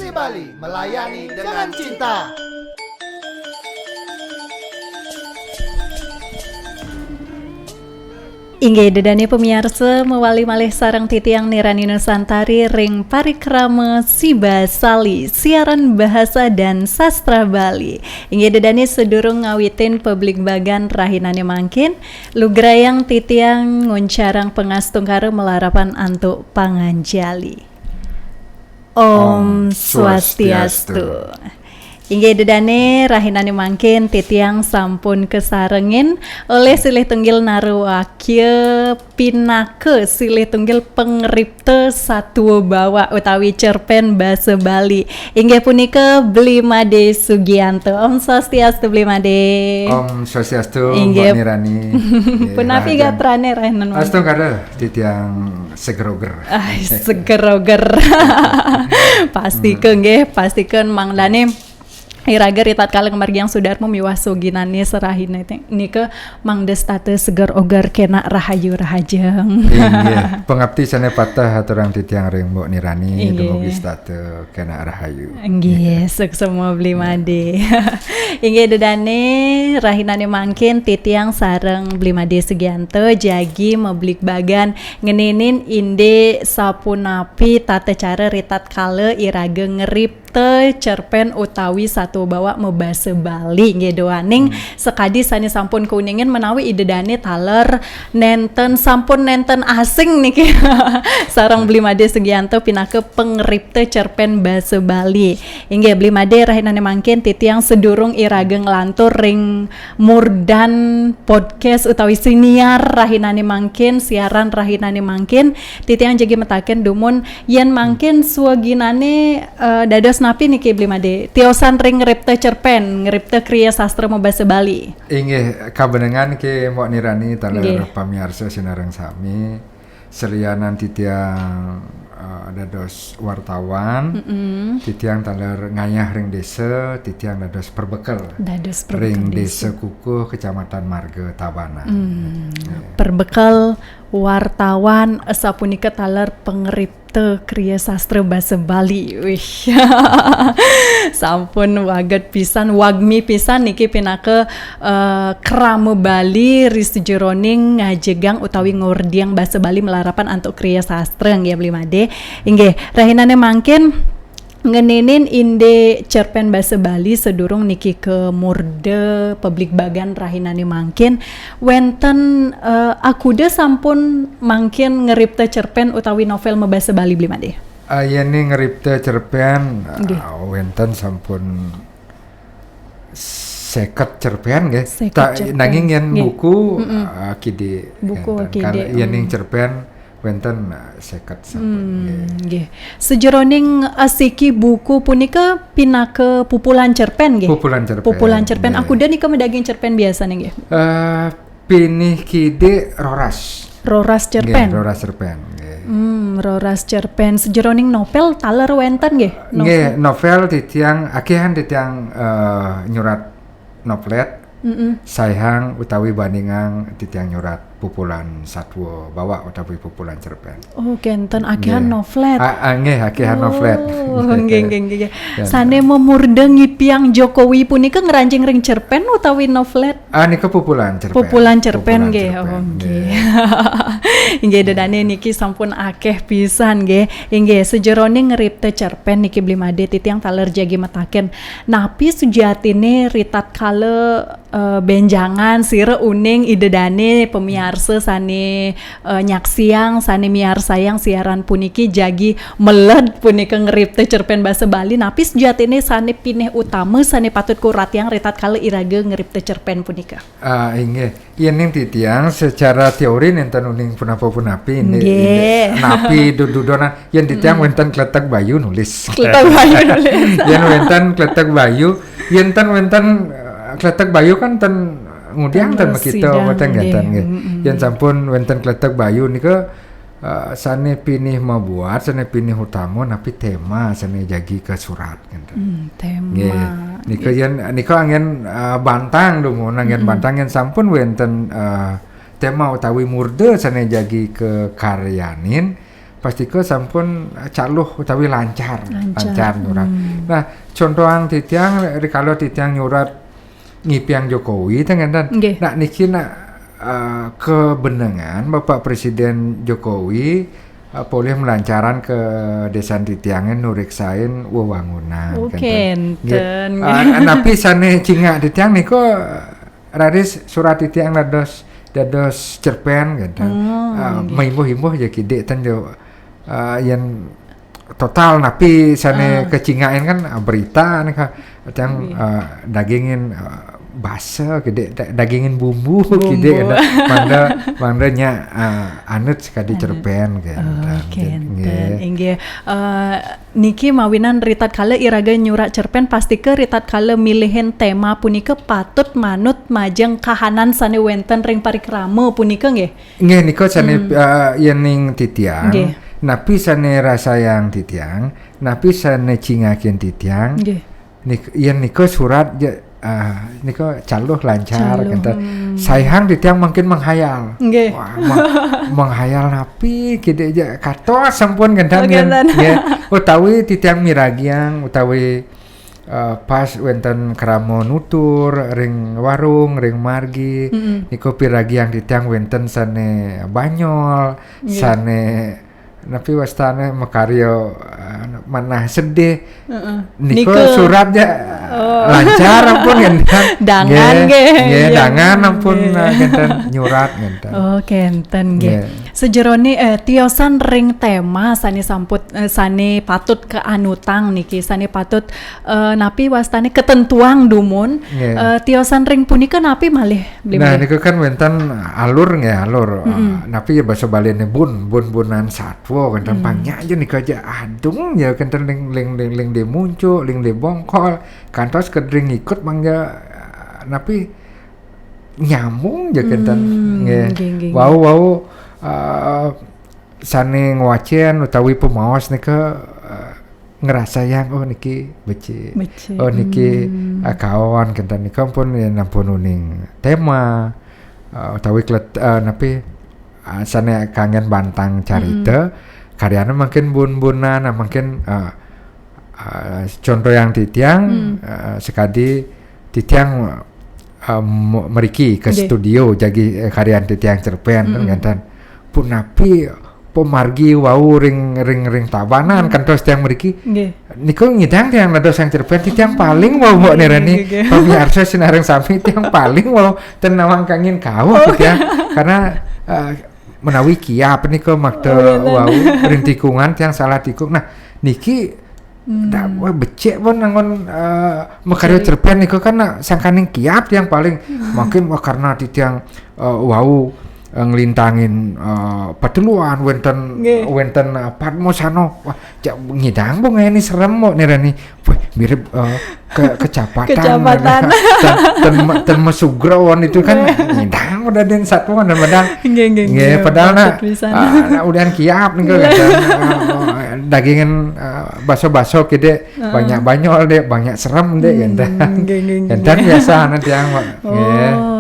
Provinsi Bali melayani dengan cinta. Inggih dedane pemirsa mewali malih sareng titiang nirani Nusantari ring parikrama Siba Sali siaran bahasa dan sastra Bali. Inggih dedane sedurung ngawitin publik bagan rahinane mangkin lugrayang titiang nguncarang pengastung karo melarapan antuk panganjali. Om Swastiastu. Inggih dedane rahinane mangkin titiang sampun kesarengin oleh silih tunggil narwakya pinake silih tunggil pengripte Satwa Bawa utawi cerpen basa Bali. Inggih punika Blimade Sugianto. Om Swastiastu Blimade. Om Swastiastu Inggih. Mbak Nirani. Punapi gatrane rahinan mangkin. Astu kada titiang segeroger. Segeroger. Pastikeun mangdane iraga ritat kaleng margiang sudarmo miwah suginane serahina nike mangdestate seger ogar kena rahayu rahajeng. Inggih, pengabdi sane patah haturang titiang ring Mbok Nirani dumugi state kena rahayu. Inggih, semua Blimade. Inggih dedane rahinane mangkin titiang sareng Blimade Sugianto jagi meblik bagan ngenenin inde sapunapi tata cara ritat kale iraga ngerip cerpen utawi Satwa Bawa mebasa Bali nggih doaning sekadi sani sampun kuningin menawi idedane taler sampun nenten asing niki sareng Blimade Sugianto pinake pengripte cerpen basa Bali. Inggih Blimade rahinane mangkin titiang sedurung iraga nglantur ring murdan podcast utawi siniar rahinane mangkin siaran rahinane mangkin titiang jagi metaken dumun yen mangkin suaginane dados napi niki Blimade tiosan ring ngripte cerpen ngripte kriya sastra mebasa Bali. Inggih kabenengan ki Mbok Nirani taler pamirsa sinareng sami selianan titiang dados wartawan, titiang taler ngayah ring desa, titiang dados perbekal ring desa Kukuh Kecamatan Marga Tabanan. Perbekal wartawan sapunika taler pengripte kriya sastra basa Bali. Wih. Sampun waget pisan wagmi pisan niki pinake krama Bali risejeroning ngajegang utawi ngordiang basa Bali melarapan antuk kriya sastra nggih Blimade. Inggih rahinane mangkin ngenenin inde cerpen basa Bali sedurung niki ke murde publik bagan rahinane mangkin wenten akuda sampun mangkin ngeripte cerpen utawi novel mebasa Bali Blimade. Yeni ngeripte cerpen wenten sampun seket cerpen nggih. Nanging yen buku kide buku kide. Yen cerpen wenten seket sampun nggih. Sejeroning asiki buku punika pinake pupulan cerpen nggih. Pupulan cerpen. Aku dan nika medaging cerpen biasa nggih. Pinih kide roras cerpen. Roras cerpen sejeroning novel taler wenten nggih. Nggih, novel titiang akehan titiang nyurat novelet. Sayang utawi bandingang titiang nyurat pupulan Satwa Bawa utawi pupulan cerpen. Oh, kenten akehan novelet. Nggih, akehan novelet. Nggih. Sane memurde ngipiang Jokowi punika ngranjing ring cerpen utawi novelet? Nika pupulan cerpen. Pupulan cerpen nggih. Oh, nggih. Inggih dedane niki sampun akeh pisan nggih. Inggih sejeroning ngeripte cerpen niki Blimade titiang taler jagi metaken. Napi sujatine ritat kale benjangan sire uning idedane pemiarsa sane nyaksiang sane miar sayang siaran puniki jagi meled punika ngeripte cerpen basa Bali napi sejatine sane pineh utama sane patut kurat yang ritat kale iraga ngeripte cerpen punika. Inggih yen titiang secara teori nenten uning punapi napi dududonan yen titiang wenten kletek bayu nulis. Yen wenten kletek bayu wenten kletek bayu kan ten ngudiang ten makita weten ganten nggih. Yen sampun wenten kletek bayu nika sane pinih membuat sane pinih utama napi tema sane jagi ke surat ganten. Tema. Nika yen nika angin bantang dumun angin bantang yen sampun wenten tema utawi murde sane jagi ke karyanin pastike sampun caluh utawi lancar nyurat. Nah, contohan titiang rikala titiang nyurat ngipiang Jokowi tengen. Nah niki kebenengan Bapak Presiden Jokowi boleh melancaran ke desa titiangen nuriksain wewangunan. Napi sane cingak titiang niko raris surat titiang dados cerpen gitu. Maimuh-imuh ya kide tan jo yang total napi sane kecingain kan berita nih kak yang dagingin basa gede dagingin bumbu gede manda nya anut sekali cerpen kan. Inggih niki mawinan ritat kala iraga nyurat cerpen pasti ke ritat kala milihin tema punika patut manut majeng kahanan sane wenten ring parikrama punika nggih. Nggih nika sane yening titiang. Napi sane rasa yang titiang, napi sane cingakin titiang. Niko surat niko caluh lancar gitu. Sayang titiang makin menghayal. Menghayal napi kide aja katos sampun gendang utawi titiang miragiang utawi pas wenten kramo nutur ring warung ring margi niko piragiang titiang wenten sane banyol sane napi wastane makaryo manah sedih niko suratnya lancar ampun genten dangan dangan ampun genten nyurat genten genten sejerone tiosan ring tema sane samput sane patut keanutang niki sane patut napi wastane ketentuan dumun tiosan ring punika napi malih nah niku kan wenten alur napi ya basa balene bunan satwa genten pangnya aja niku aja adung ya genten ling de muncul ling de bongkol kantos kedring ikut mangga napi nyambung ya genten wow sane ngwacen utawi pemaos nika ngerasa yang niki beci niki kawan genten nika pun nampun uning tema utawi napi sane kangen bantang carita karyana makin bun-bunan makin contoh yang titiang sekadi titiang meriki ke studio jadi karyan titiang cerpen kan pun napi pemargi wau ring tabanan kan terus tiang meriki niko ngidang tiang nados yang cerpen titiang paling wau mbok nerani pamiarsa sinareng sami tiang paling wau tenawang kangin kau titiang karena menawi kiap niko makte wau ring tikungan tiang salah tikung nah niki becek pun nangon makarya cerpen niko kan sangkaning kiap yang paling mungkin karena titiang wau ngelintangin pateluan wenten Padmosano wah ngidang bong ini serem mo nirani mirip kecapatan dan mesugrawon itu kan ngidang udah den satu dan padahal udah kiap nih dagingin baso-baso kede banyak banyol deh banyak serem deh dan biasa nanti yang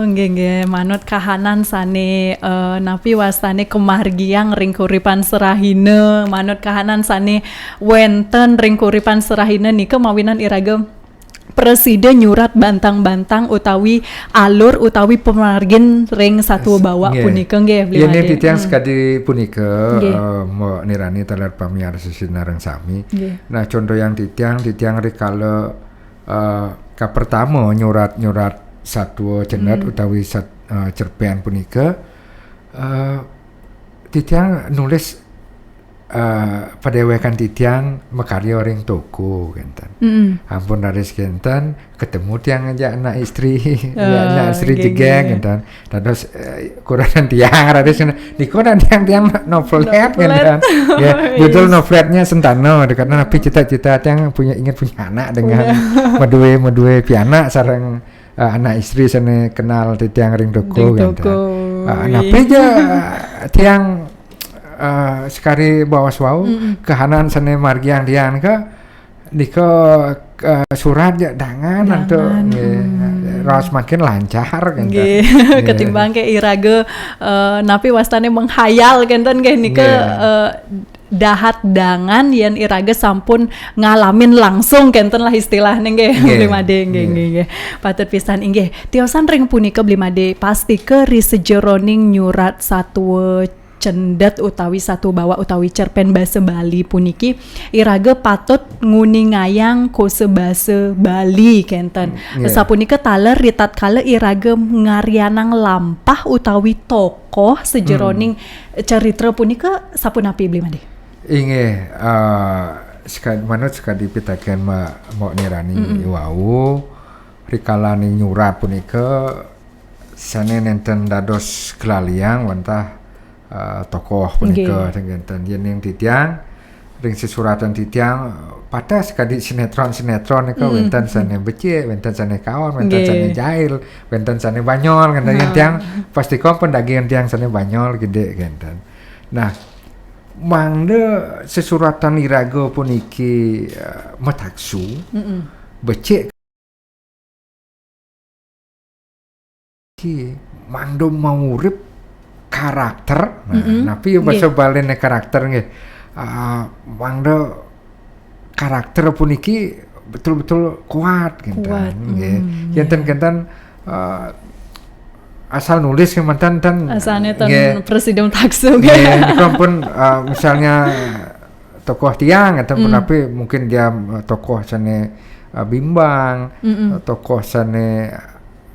nggih manut kahanan sane napi wastane kemargiang ring kuripan serahine manut kahanan sane wenten ring kuripan serahine nika mawinan iragem presiden nyurat bantang-bantang utawi alur utawi pemargin ring satu bawa punika nggih Blimade. Ini titiang sekadi punika mo nirani talar pamiarsa sinareng sami. Nah contoh yang titiang rikala ka pertama nyurat satu cendet utawi cerpen punika titiang nulis padewekan titiang makarya ring toko genten. Ampun raris genten ketemu tiang aja anak istri anak istri jegeng genten. Dados kuranan tiang raris niko tiang novelet genten. Ya betul noveletnya sentano karena napi cita-cita tiang ingin punya anak dengan medue pianak sareng anak istri sana kenal titiang ring toko genten. Napi aja tiang sekali bawas wau kehanan sene margiang dian ke niko surat ya dangan atau ras makin lancar kan ketimbang ke irage napi wastane menghayal kan nggih nika dahat dangan yen iraga sampun ngalamin langsung kenten lah istilahnya nggih Blimade nggih. Patut pisan inggih. Tiosan ring punika Blimade pasti ke risejeroning nyurat satwa cendet utawi satu bawa utawi cerpen basa Bali puniki iraga patut nguningayang kose basa Bali kenten. Sapunika taler ritat kala iraga ngaryanang lampah utawi tokoh sejeroning cerita punika sapunapi Blimade. Inggih manut sekali pitaken mau nirani wau rikala ning nyurat punika sane nenten dados kelaliang wantah tokoh punika tengenten yen ning titiang ring sesuratan titiang pada sekali sinetron nika wenten sane becik wenten sane kaon wenten sane jail wenten sane banyol ngenten yen tiang pasti kom pendagian tiang sane banyol gede ngenten. Nah mangde sesuratan iraga puniki metaksu becik ki mangdo mau urip karakter tapi basa balene karakter nggih mangdo karakter puniki betul-betul kuat kinten nggih yen asal nulis kemantan asalnya presiden taksu nggih pun misalnya tokoh tiang atau penapi mungkin dia tokoh sane bimbang tokoh sane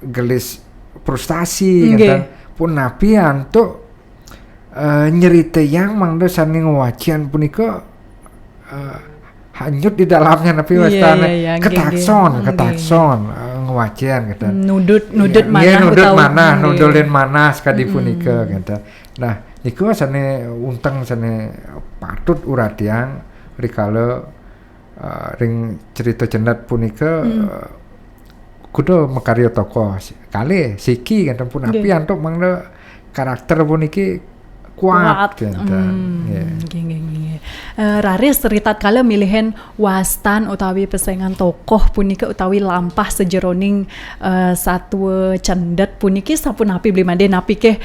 gelis frustasi kan pun napi antuk nyerita yang mangdo sane ngawacian punika hanyut di dalamnya tapi wastane ketakson ngawacian gitu. Nudut mana nudulin mana sekali punika gitu. Nah niku sane unteng sane patut uratiang rikala ring cerita cendet punika kudu makarya tokoh kali siki kan pun api antuk mangdo karakter puniki kuat gitu. Raris ritat kala milihan wastan utawi pesengan tokoh punika utawi lampah sejeroning satwa cendet puniki sapunapi Blimade napi ke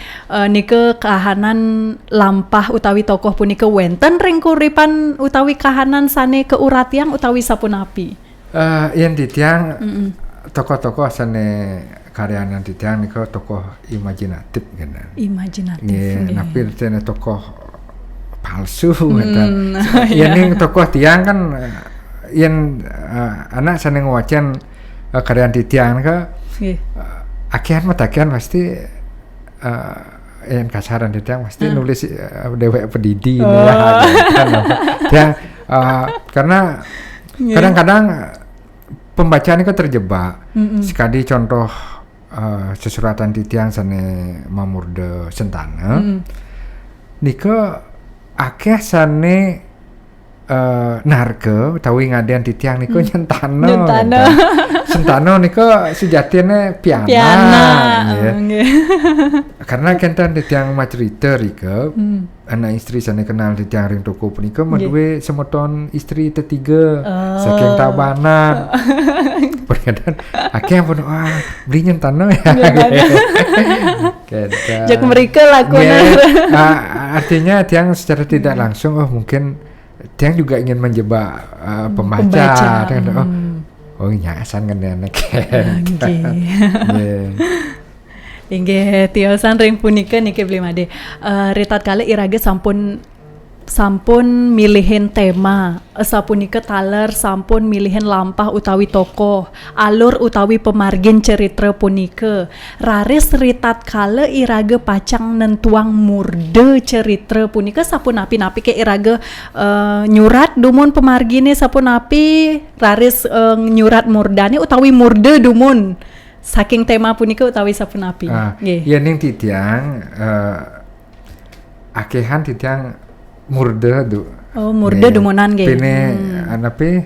nika kahanan lampah utawi tokoh punika wenten ring kuripan utawi kahanan sane keuratian utawi sapunapi yen ditiang tokoh-tokoh sane karyanan titiang nika tokoh imajinatif kan. Imajinatif. Napi sane tokoh palsu kan. Yen tokoh tiang kan yen anak sane ngawacan karyanan titiang ka akehan matakean pasti yen kasaran titiang pasti nulis dewek pedidi kan. Karena kadang-kadang pembacaan itu terjebak. Sekali contoh sesuratan titiang sane Mamurde Sentana. Nika akeh sane narke utawi ngadean titiang nika nyentano. Sentano nika sejatine piana. Karena kenten titiang macerita rika anak istri sana kenal titiang ring toko punika maduwe semeton istri ketiga saking tabanan. Perkataan akeh pun beli nyentano ya. Jak mereka lakukan. Artinya tiang secara tidak langsung mungkin tiang juga ingin menjebak pembaca. Oh nyasan kan anak. Inggih tiosan ring punika niki Blimade ritat kala iraga sampun milihin tema sapunika taler sampun milihin lampah utawi tokoh alur utawi pemargin cerita punika raris ritat kala iraga pacang nentuang murde cerita punika sapunapi napi ke iraga nyurat dumun pemargine sapunapi raris nyurat murdane utawi murde dumun saking tema punika utawi sapunapi yen ning titiang akehan titiang murde murde dumunan nggih. Pene anape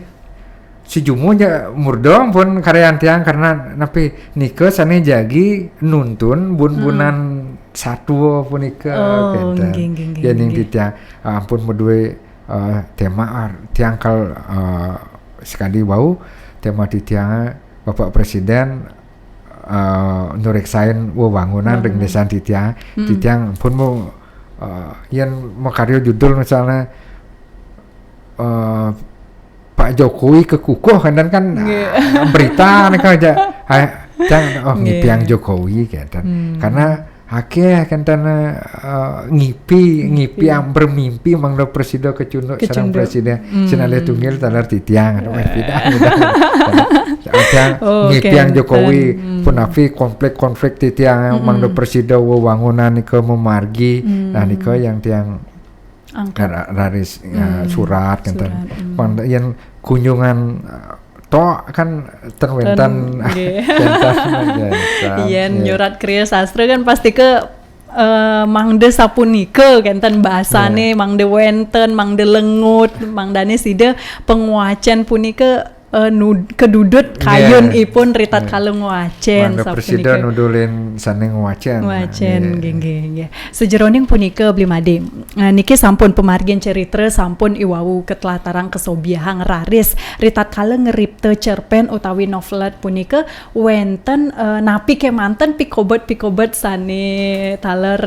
si Jumo ja murde pun karyan tiang karena nape nika sane jagi nuntun bun-bunan satwa punika kenten. Ya ning tiang ampun meduwe tema tiang kal sekali wau tema di tiang Bapak Presiden nureksain wewangunan ring desa titiang pun mau yen makarya judul misalnya Pak Jokowi kekukuh kan berita nih kan aja ngipiang Jokowi kan karena akeh kan ngipi yang bermimpi mangdo presiden kecunduk sareng presiden sinale tunggil talar titiang beda ada ngipi yang Jokowi punafi konflik titiang mangdo presiden wewangunan ke memargi nah niko yang tiang raris surat kan yang kunjungan kan terwentan iya nyurat kriya sastra kan pasti ke mangde sapunike kenten bahasane mangde wenten mangde lengut mangdane sida penguacan punike kedudut kayun ipun ritat kalung wacen mangde presiden nudulin saning wacen nggih sejeroning punika Blimade niki sampun pemargin cerita sampun iwawu ketlatarang kesobiahang raris ritat kaleng ngeripte cerpen utawi novelet punika wenten napi kemanten pikobot sane taler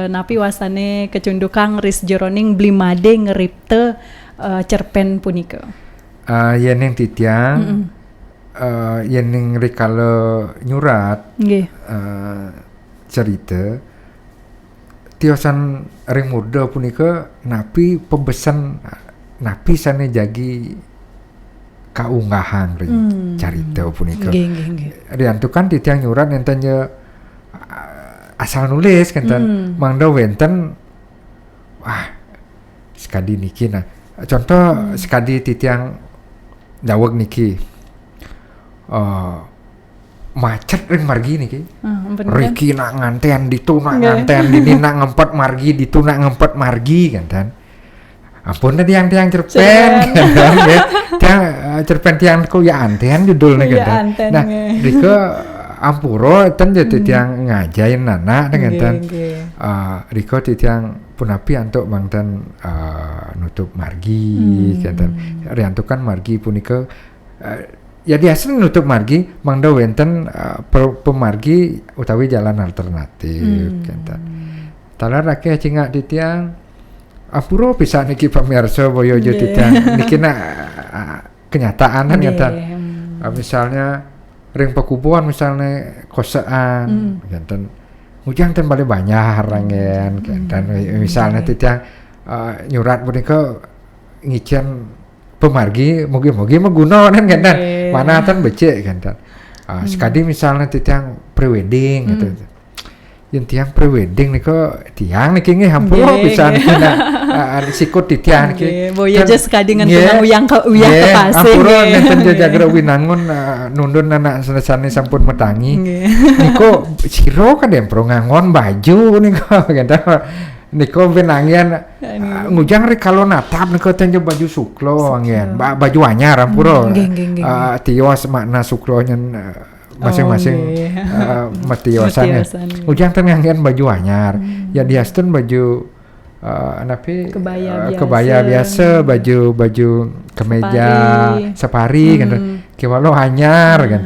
napi wasane kecundukang ris jeroning Blimade ngeripte cerpen punika yen yang titiang yen yang rikala nyurat cerita tiosan ring muda punika napi pebesan napi sane jagi kaunggahan ring cerita punika riantukan titiang nyurat enten asal nulis kenten mangda wenten wah sekadi niki nah contoh sekadi titiang dawag niki macet ring margi niki Riki nak ngantean ditu nak ngantean dini nak ngempet margi ditu nak ngempet margi kan ampun tiang cerpen kan ya tiang cerpen tiang ku ya antean judul nih kan nah Rika ampuro ten jadi tiang ngajain anak dengan ten Rika tiang punapi antuk mangten nutup margi kan riantukan margi punika ya biasa nutup margi mangda wenten pemargi utawi jalan alternatif kan talar akeh cingak di tiang apuro bisa niki pamirsa boyo jo tiang niki na kenyataan kan misalnya ring pekubuan misalnya kosaan kan ujang ten balik banyak rangen kan misalnya titiang nyurat punika ngicen pemargi mugi-mugi meguna kan mana tan becek kan sekadi misalnya titiang prewedding gitu yang tiang prewedding niko tiang niki nggih hampura pisan sikut titiang niki boya aja sekadi ngan uyang ke pasing hampura nenten jagra winangun nundun anak selesane sampun metangi niko siro kan dempro ngangon baju niko kan niko benangian ngujang rek kalau natap niko tenjo baju suklo angin baju anyar hampura tios makna suklo nyen masing-masing matiosannya ujang tengangian baju anyar ya diastun baju kebaya biasa baju kemeja safari kan kiwalo anyar kan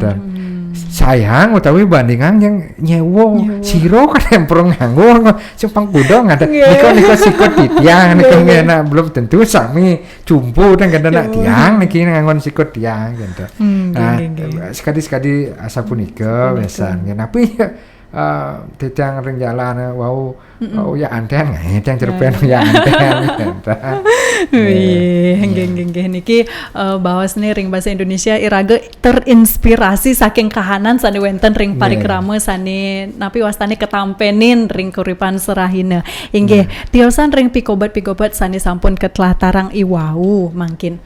sayang utawi bandingan yang nyewo siro kan emprong nganggo simpang kudo ngada niko sikot titiang niko ngena belum tentu sami cumpu dan kadana tiang niki ngangon sikot tiang gitu nah sekadi asa punika biasanya tapi titiang ring jalan wow ya anten nggak yang cerpen ya anten nggih niki bahwasane ring bahasa Indonesia iraga terinspirasi saking kahanan sane wenten ring parikrama sane napi wastane ketampenin ring kuripan serahina inggih tiosan ring pikobat sane sampun ketlatarang iwau mangkin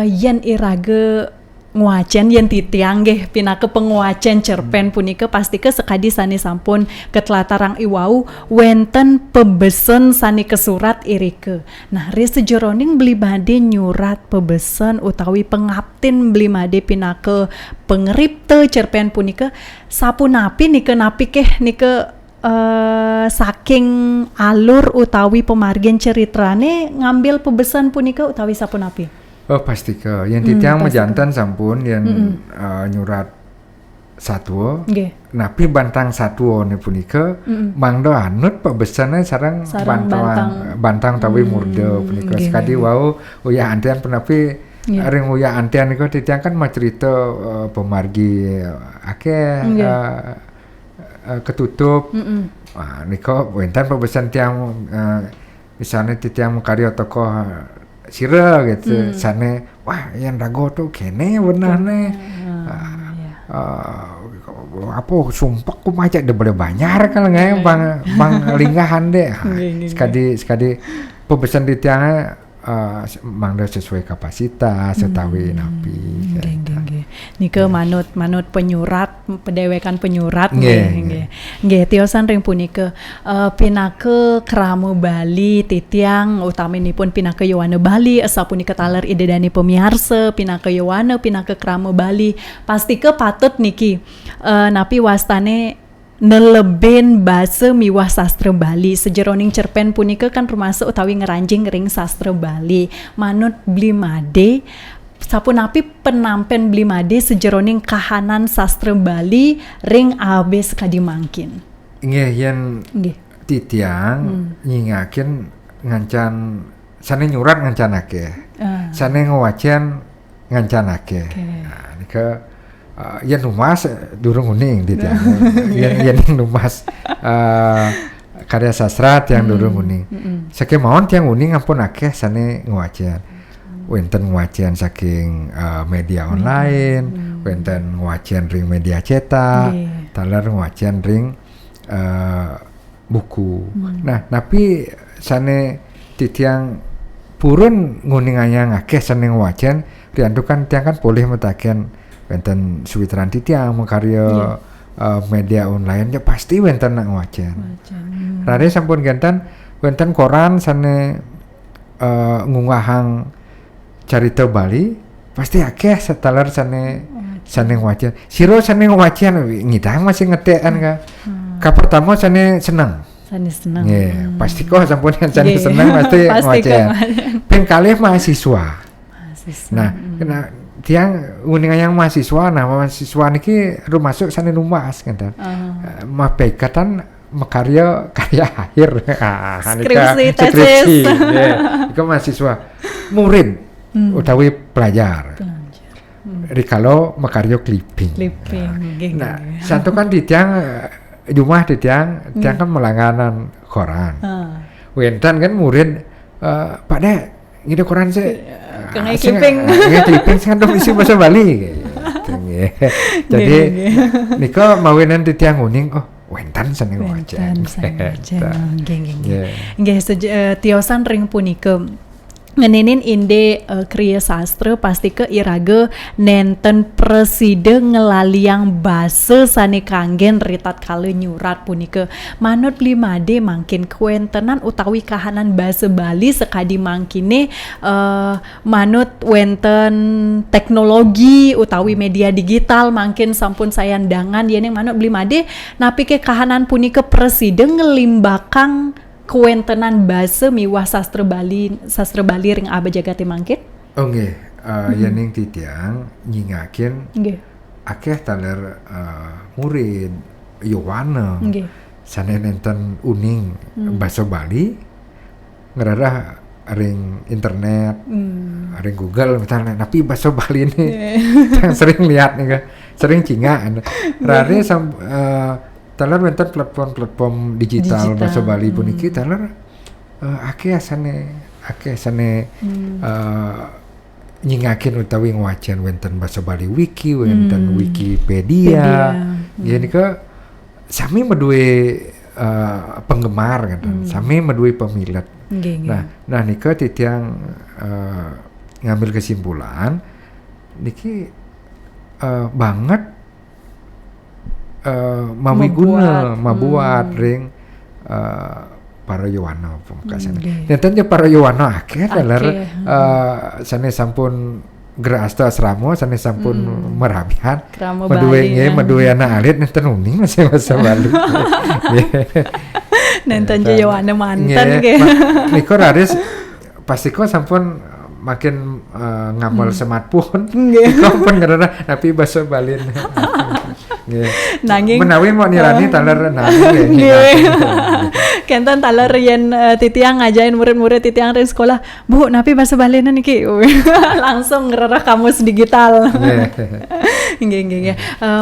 yen iraga nguacen yen titiang nggih pinake penguacen cerpen punika pasti ke sekadi sani sampun ketlatarang iwau wenten pebesen sani kesurat irike. Nah, ri sejeroning Blimade nyurat pebesen utawi pengaptin Blimade pinake pengeripte cerpen punika sapunapi nike napi keh nike saking alur utawi pemargin ceritrane ngambil pebesan punika utawi sapunapi. Oh pasti ke yang titiang mejantan sampun yang nyurat satwa. Nggih. Napi bantang satwa ni punika mangdo anut pebesane sareng bantang tawi murda punika sekadi wau uyah antian penapi ring uyah antian niku titiang kan macerita pemargi akeh ketutup. Niko wenten pebesan tiang misalnya titiang karya tokoh sira gitu sane wah yang rago tuh kene benarne apa sumpah ku macet de boleh banyak kan nggak bang linggahan deh sekadi pebesan titiang mangda sesuai kapasitas setawi napi nike manut penyurat pedewekan penyurat nggih tiosan ring punika pinake Krama Bali titiang utaminipun pinake Yowana Bali asa punika taler idedani pemiarsa pinake Yowana pinake Krama Bali pastike patut niki napi wastane neleben basa miwah sastra Bali sejeroning cerpen punika kan termasuk utawi ngeranjing ring sastra Bali manut Blimade sapunapi penampen Blimade sejeroning kahanan sastra Bali ring abe sekadi mangkin nggih yen titiang nyingakin ngancan sane nyurat ngancanake sane ngawacan ngancanake nika yen numas durung uning titiang yen numas karya sastra tiang durung uning sakemawon tiang uning ampun akeh sane ngawacan wenten ngawacan saking media online wenten ngawacan ring media cetak taler ngawacan ring buku nah tapi sane titiang purun nguninganya akeh sane ngawacan riantukan tiang kan boleh metaken wenten suwitran titiang makarya media online ya pasti wenten nak wacan. Rare sampun ganten wenten koran sane ngunggahang carita Bali pasti akeh setaler sane wacan. Siro sane wacan ngidang masih ngetekan ka. Ka pertama sane seneng. Nggih, pasti kok sampun sane seneng pasti wacan. Ping kalih mahasiswa. Nah, tiang uningan yang mahasiswa niki rumasuk sane numas kan mapekatan makarya karya akhir skripsi iku mahasiswa murid utawi pelajar rikalo makarya clipping nah satu kan di tiang jumlah di tiang kan melangganan koran wenten kan murid Pak Dek ngide koran sih Kengai clipping kan dong isi bahasa Bali gitu. Jadi niko mawinan titiang uning wentan sane wacan. Nggih tiosan ring punika ngeninin inde kriya sastra pasti ke iraga nenten preside ngelaliang basa sane kanggen ritat kale nyurat punika manut Blimade mangkin kuentenan utawi kahanan basa Bali sekadi mangkine manut wenten teknologi utawi media digital mangkin sampun sayandangan yeneng manut Blimade napi ke kahanan punika preside ngelimbakang kuentenan basa miwah sastra Bali ring aba jagate mangkin? Nggih, yening titiang nyingakin akeh taler murid Yowana sane nenten uning basa Bali ngerarah ring internet ring Google misalnya tapi basa Bali ini yang sering lihat nih sering cinga rare taler wenten platform digital bahasa Bali puniki taler akeh sane nyingakin utawi ngawacan wenten bahasa Bali wiki wenten Wikipedia jadi ke sami medue penggemar kan sami medue pemilat nah nika titiang ngambil kesimpulan niki banget mabuat ring para Yowana pemekasan. Nenten para Yowana akeh dalar sane sampun Gerasta Asrama sane sampun merabihan. Medue anak alit nenten uning masih masa Bali. Nenten Yowana mantan ge. Niko raris pasti kok sampun makin ngamal smartphone. Niko pun ngerana tapi basa Bali. Nanging menawi mau nirani taler kenten taler yen titiang ngajain murid-murid titiang di sekolah, Bu, napi bahasa Balina niki. Langsung ngererah kamus digital. Nggih.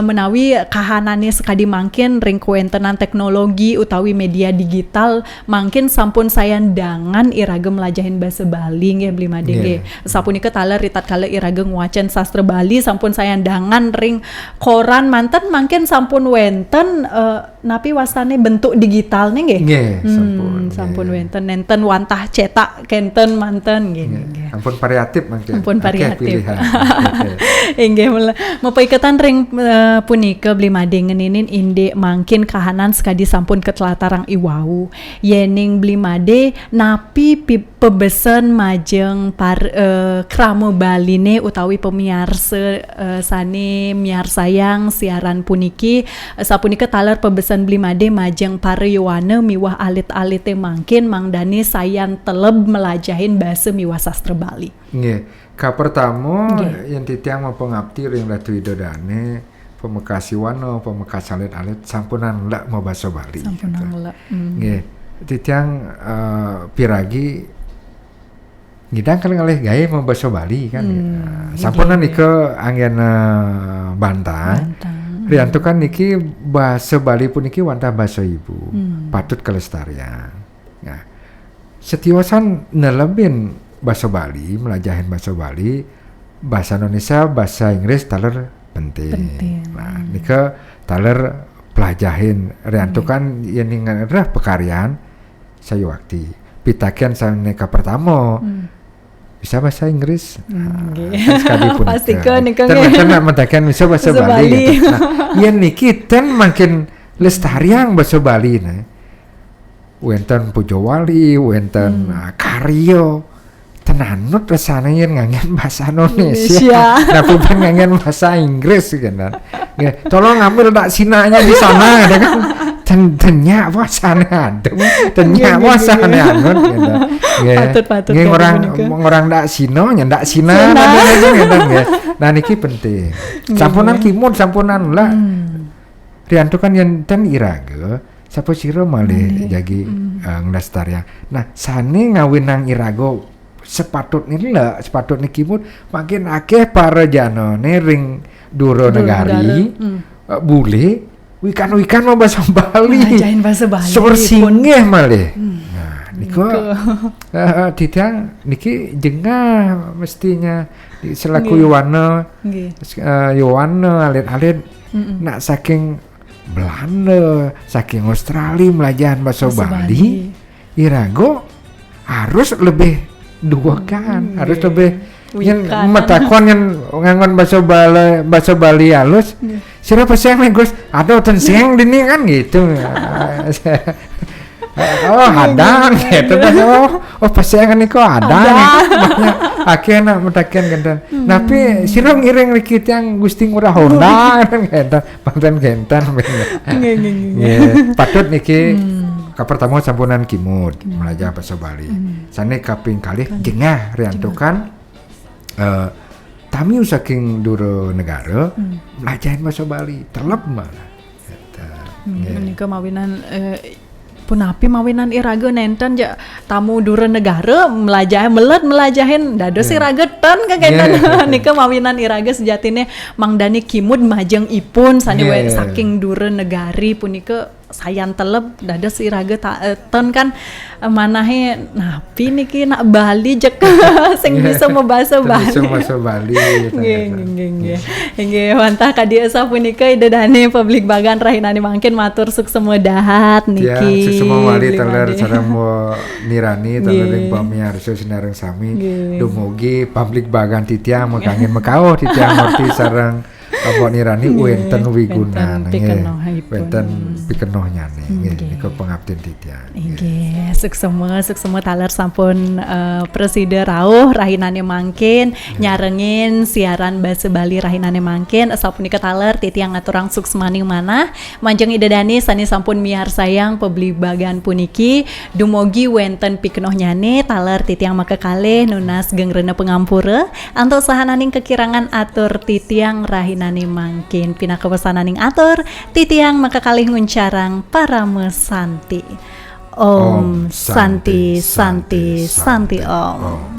Menawi kahanane sekadi mangkin ring kuentenan teknologi utawi media digital mangkin sampun sayandangan irage melajahin bahasa Bali nggih Bli Made nggih. Sapunika taler ritat kala irage nguacan sastra Bali sampun sayandangan ring koran manten mangkin sampun wenten napi wasane bentuk digital nih nggih. Nggih, sampun wenten wantah cetak kenten manten nggih. Ampun variatif mangkin. Ampun variatif. Pilihan. Inggih mepaiketan ring punika Bli Made ngeninin inde mangkin kahanan sekadi sampun ketlatarang iwau. Yening Bli Made napi pebesen majeng kramo Baline utawi pemiarsa sane miarsayang siaran puniki sapunika taler pebesen Bli Made majeng pariyuwana miwah alit-alite mangkin mangdani sayan teleb melajahin bahasa miwah sastra Bali. Nggih. Ka pertama yang titiang mau pengabdi ring Ratu Widodane pemekasi wano pemekas alit-alit sampunan lek mau bahasa Bali. Sampunan lek. Nggih. Titiang piragi ngidang kan ngalih gawe mau bahasa Bali kan. Sampunan ika anggen Bantang. Rianto kan niki bahasa Bali pun niki wantah bahasa ibu. Patut kelestarian. Nah, setiwasan nelebin bahasa Bali, melajahin bahasa Bali, bahasa Indonesia, bahasa Inggris taler penting. Nah, nika taler pelajahin rianto kan yang adalah pekaryan saya waktu pitakian saya neka pertama bisa bahasa Inggris sekali pun pastikan nika ternyata mentakian bisa bahasa Bali. Nah, yang niki ten makin lestarian bahasa Bali nih wenten Pujowali wenten Karyo tenanut rasanya yang ngangen bahasa Indonesia nah bukan ngangen bahasa Inggris kan tolong ambil dak sinanya di sana ada kan tentunya wasane adem tentunya wasane anut patut orang dak sino nyendak sina nah niki penting sampunan kimut sampunan lah rianto kan yang ten irage sapa sira malih jagi nglestarya nah sane ngawin nang irago sepatutnya kimut makin akeh para janone ring duro negari bule wikan mau bahasa Bali ngajain bahasa Bali sepersinggih malih nah niko titiang niki jengah mestinya selaku Yowana alit-alit nak saking Belanda saking Australia melajahan bahasa Bali irago harus lebih dua kan harus lebih yang metakon yang ngangon bahasa Bali halus siapa sih yang Gus ada tenseng dini kan gitu hadang gitu pasangan ini kok ada banyak akhirnya metakian gentan tapi sira ngiring dikit yang Gusti ngurah Honda kan gentan panten gentan patut niki ka pertama sampunan kimut belajar bahasa Bali. Sane kaping kalih jengah rianto kan tami saking duro negara belajarin bahasa Bali terlep malah. Nika mawinan punapi mawinan iraga nenten ja tamu duro negara melajahin dados iragetan kagetan nika mawinan iraga sejatine mangdani kimud majeng ipun sane saking duro negari punika sayan teleb dados iraga ten kan manahe napi niki nak Bali jek sing bisa membahasa Bali. Bisa bahasa Bali. Nggih wantah kadieu sapunika idedane publik bagan rahinane mangkin matur suksema dahat niki. Ya suksema wali teler sareng mo nirani teler ing pamiarsa sinareng sami dumugi publik bagan titiang mekangin mekao titiang ngerti sareng apa nirani wenten wiguna wenten pikenoh nyane niku pengabdian titiang. Nggih suksema taler sampun preside rawuh rahinane mangkin nyarengin siaran basa Bali rahinane mangkin sapunika taler titiang ngaturang suksemaning manah manjeng idedani sani sampun miarsayang pebli bagan puniki dumugi wenten pikenoh nyane taler titiang makekalih nunas gengrena pengampura antos sahananing kekirangan atur titiang rahinane rahinani mangkin pina kebesananing atur titiang maka kalih nguncarang para mesanti. Om Santi Santi Santi Om.